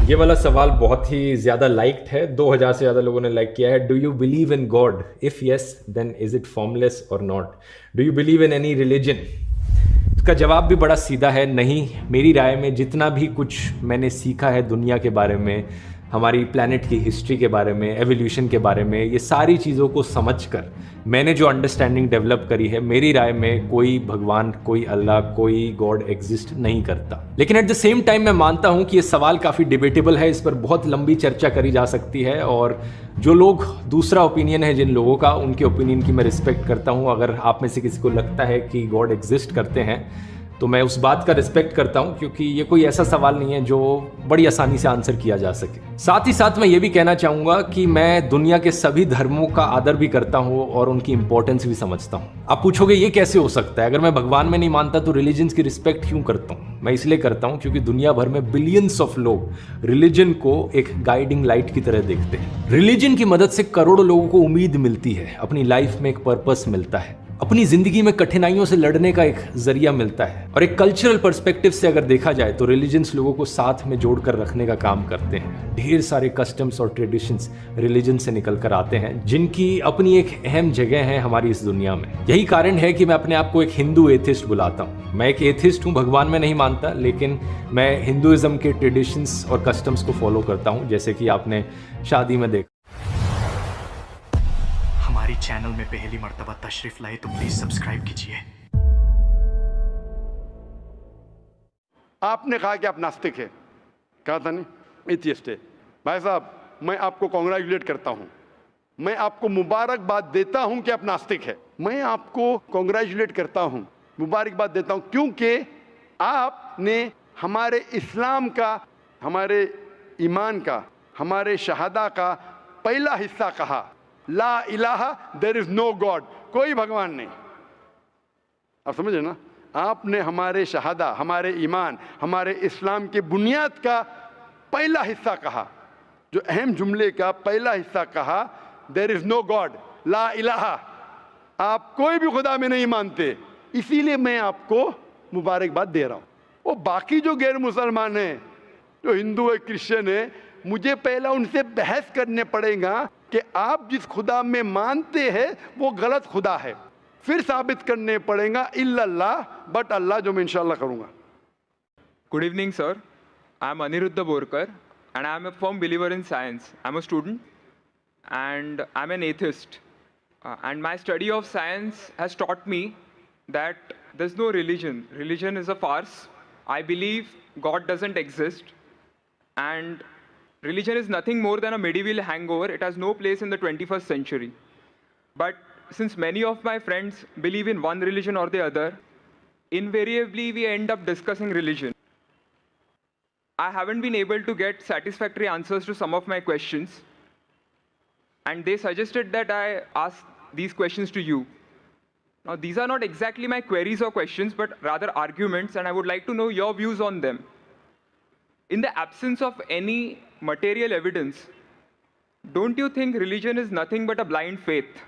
ये वाला सवाल बहुत ही ज़्यादा लाइक्ड है। 2000 से ज़्यादा लोगों ने लाइक किया है। Do you believe in God? If yes then is it formless और not? Do you believe in any religion? इसका जवाब भी बड़ा सीधा है, नहीं। मेरी राय में जितना भी कुछ मैंने सीखा है दुनिया के बारे में, हमारी प्लैनेट की हिस्ट्री के बारे में, एवोल्यूशन के बारे में, ये सारी चीज़ों को समझकर मैंने जो अंडरस्टैंडिंग डेवलप करी है, मेरी राय में कोई भगवान, कोई अल्लाह, कोई गॉड एग्जिस्ट नहीं करता। लेकिन एट द सेम टाइम मैं मानता हूँ कि ये सवाल काफ़ी डिबेटेबल है, इस पर बहुत लंबी चर्चा करी जा सकती है। और जो लोग दूसरा ओपिनियन है जिन लोगों का, उनके ओपिनियन की मैं रिस्पेक्ट करता हूँ। अगर आप में से किसी को लगता है कि गॉड एग्जिस्ट करते हैं तो मैं उस बात का रिस्पेक्ट करता हूं, क्योंकि ये कोई ऐसा सवाल नहीं है जो बड़ी आसानी से आंसर किया जा सके। साथ ही साथ मैं ये भी कहना चाहूंगा कि मैं दुनिया के सभी धर्मों का आदर भी करता हूं और उनकी इंपॉर्टेंस भी समझता हूं। आप पूछोगे ये कैसे हो सकता है? अगर मैं भगवान में नहीं मानता तो रिलीजन्स की रिस्पेक्ट क्यों करता हूं? मैं इसलिए करता हूं क्योंकि दुनिया भर में बिलियंस ऑफ लोग रिलीजन को एक गाइडिंग लाइट की तरह देखते हैं। रिलीजन की मदद से करोड़ों लोगों को उम्मीद मिलती है, अपनी लाइफ में एक पर्पस मिलता है, अपनी जिंदगी में कठिनाइयों से लड़ने का एक जरिया मिलता है। और एक कल्चरल पर्सपेक्टिव से अगर देखा जाए तो रिलीजन्स लोगों को साथ में जोड़कर रखने का काम करते हैं। ढेर सारे कस्टम्स और ट्रेडिशंस रिलीजन से निकल कर आते हैं, जिनकी अपनी एक अहम जगह है हमारी इस दुनिया में। यही कारण है कि मैं अपने आप को एक हिंदू एथिस्ट बुलाता हूँ। मैं एक एथिस्ट हूँ, भगवान में नहीं मानता, लेकिन मैं हिंदुइज्म के ट्रेडिशंस और कस्टम्स को फॉलो करता हूँ, जैसे कि आपने शादी में देखा। हमारी चैनल में पहली मर्तबा तशरीफ लाए तो प्लीज सब्सक्राइब कीजिए। आपने कहा कि आप नास्तिक है, कहा था नहीं, एथियस्ट है। भाई साहब, मैं आपको कॉन्ग्रेचुलेट करता हूं, मैं आपको मुबारकबाद देता हूं कि आप नास्तिक है। मैं आपको कॉन्ग्रेचुलेट करता हूं, मुबारकबाद देता हूं, क्योंकि आपने हमारे इस्लाम का, हमारे ईमान का, हमारे शहादा का पहला हिस्सा कहा, ला इलाहा, देयर इज नो गॉड, कोई भगवान नहीं। आप समझे ना? आपने हमारे शहादा, हमारे ईमान, हमारे इस्लाम के बुनियाद का पहला हिस्सा कहा, जो अहम जुमले का पहला हिस्सा कहा, देयर इज नो गॉड, ला इलाहा। आप कोई भी खुदा में नहीं मानते, इसीलिए मैं आपको मुबारकबाद दे रहा हूं। वो बाकी जो गैर मुसलमान हैं, जो हिंदू है, क्रिश्चियन है, मुझे पहला उनसे बहस करने पड़ेगा कि आप जिस खुदा में मानते हैं वो गलत खुदा है, फिर साबित करने पड़ेगा इल्लल्लाह, बट अल्लाह, जो मैं इंशाल्लाह करूंगा। Good evening, sir. I'm Aniruddha Borkar, and I'm a firm believer in science. I'm a student, and I'm an atheist. And my study of science has taught me that there's no religion. Religion is a farce. I believe God doesn't exist, and religion is nothing more than a medieval hangover. It has no place in the 21st century. But since many of my friends believe in one religion or the other, invariably we end up discussing religion. I haven't been able to get satisfactory answers to some of my questions, and they suggested that I ask these questions to you. Now, these are not exactly my queries or questions, but rather arguments, and I would like to know your views on them. In the absence of any material evidence, don't you think religion is nothing but a blind faith?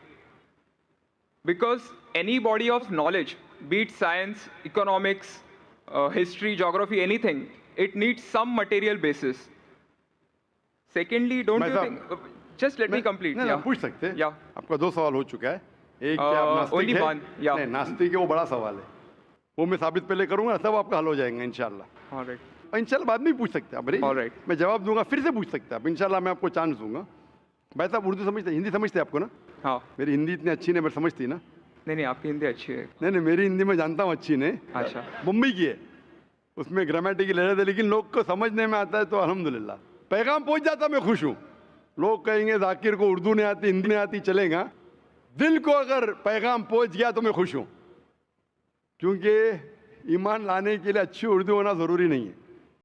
Because any body of knowledge, be it science, economics, history, geography, anything, it needs some material basis. Secondly, don't you think... Just let me complete. नहीं, yeah. पूछ सकते हैं। Yeah. आपका दो सवाल हो चुका है। एक क्या आप नास्तिक only है? one, yeah. नहीं, नास्तिक है वो बड़ा सवाल है, वो मैं साबित पहले करूंगा, सब आपका हल हो जाएगा इंशाल्लाह। All right. इंशाल्लाह बाद में भी पूछ सकते हैं आप। All right. मैं जवाब दूंगा, फिर से पूछ सकते हैं आप, इंशाल्लाह मैं आपको चांस दूंगा। भाई साहब, उर्दू समझते, हिंदी समझते आपको ना? हाँ। मेरी हिंदी इतनी अच्छी नहीं, मैं समझती ना? नहीं, आपकी हिंदी अच्छी है। नहीं, मेरी हिंदी मैं जानता हूँ अच्छी नहीं। अच्छा। मुंबई की है, उसमें ग्रामेटिकल एरर है, लेकिन लोग को समझने में आता है तो अल्हम्दुलिल्लाह। पैगाम पहुंच जाता, मैं खुश हूँ। लोग कहेंगे जाकिर को उर्दू नहीं आती, हिंदी नहीं आती, चलेगा। दिल को अगर पैगाम पहुंच गया तो मैं खुश हूँ, क्योंकि ईमान लाने के लिए अच्छी उर्दू होना ज़रूरी नहीं है।